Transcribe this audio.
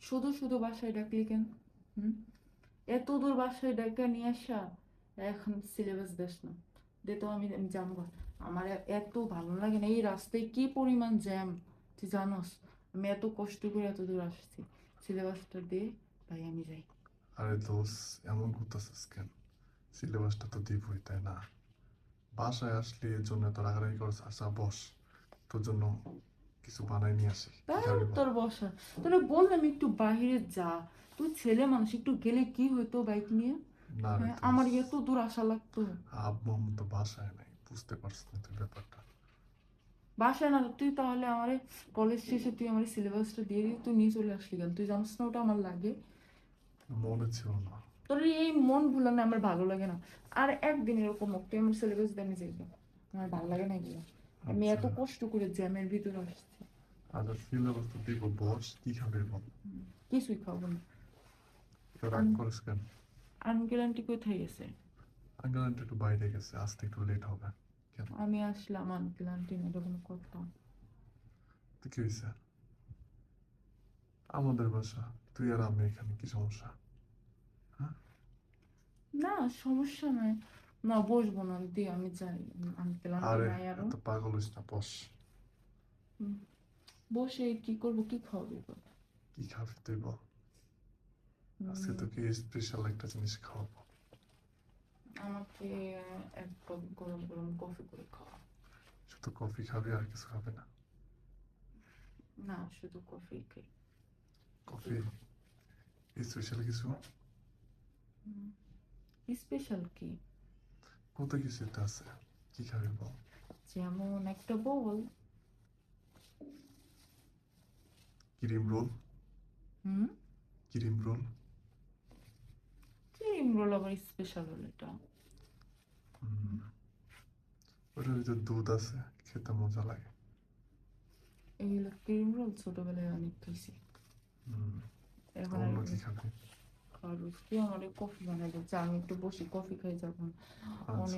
শুধু শুধু বাসায় ডাকলি কেন? হুম? এত দূর বাসায় ডাকা নিয়ে আসা, এখন সিলেবাস দেশ না। দে তো, আমি জানবো। আমার এত ভালো লাগে না, এই রাস্তায় কি পরিমাণ জ্যাম, তুই জানোস? আমি এত কষ্ট করে এত দূর আসছি। সিলেবাসটা দে ভাই, আমি যাই। আরে দোষ, এমন করতেছিস কেন? সিলেবাসটা তো দিবই, তাই না? বাসায় আসলে এর জন্য তো রাগারাগি করছিস। আচ্ছা বস, তোর জন্য কিছু বানাই নিয়ে আসি, কি তার খাবি বল? তোর বসা, তোরা বললাম একটু বাইরে যা। তুই ছেলে মানুষ, একটু গেলে কি হইতো বাইক নিয়ে? না রে হ্যাঁ, দোষ, আমার এত দূর আসা লাগতো। আব্বু আম্মু তো বাসায় নাই, বুঝতে পারছিস না তুই ব্যাপারটা। বাসায় না, তুই তাহলে আমার কলেজ শেষে তুই আমার সিলেবাসটা দিয়ে দিই, তুই নিয়ে চলে আসলি কেন? তুই জানিস না ওটা আমার লাগে। মনে ছিল না। তোর এই মন ভুলানো আমার ভালো লাগে না। আর একদিন এরকম হোক, তুই আমার সিলেবাস দিয়ে আমি যাইবো। আমার ভালো লাগে না এগুলো। আমি আচ্ছা এত কষ্ট করে জ্যামের ভিতরে আসছি। আচ্ছা, সিলেবাস তো দিব, বস কি খাবি বল? কিছুই খাবো না। তো রাগ করিস কেন? আঙ্কেল আন্টি কোথায় গেছে? আঙ্কেল আন্টি একটু বাইরে গেছে, আসতে একটু লেট হবে। কেন? আমি আসলাম, আঙ্কেল আন্টি না, এটা কোনো কথা? তো কি হয়েছে? আমাদের বাসা, তুই আর আমি এখানে, কি সমস্যা? হ্যাঁ? না, সমস্যা নাই। না, বসবো না, দিয়ে আমি যাই। আঙ্কেল আন্টি আরে নাই আরো। এত পাগল হইস না, বস। হুম, বসে কি করবো, কি খাওয়াবি বল? কি খাবি তুই বল? আজকে উম, তোকে স্পেশাল একটা জিনিস খাওয়াবো। আমাকে এক কাপ গরম গরম কফি করে খাওয়া। শুধু কফি খাবি আর কিছু খাবি না? না, শুধু কফি খাই। কফি? স্পেশাল কিছু? স্পেশাল কি? কত কিছু তো আছে, কি খাবি বল? যেমন একটা বোল। Cream roll. হুম। Cream roll. ক্রিম রোল আবার স্পেশাল হলো এটা? ওটার ভিতরে দুধ আছে, খেতে মজা লাগে। এগুলো ক্রিম রোল ছোটবেলায় অনেক খাইছি। হুম। এখন আর অন্য কি এগুলো খাবি? খাওয়ার রুচি, আমার কফি বানাই দিচ্ছে, আমি একটু বসি কফি খাই যখন। আচ্ছা। অনেক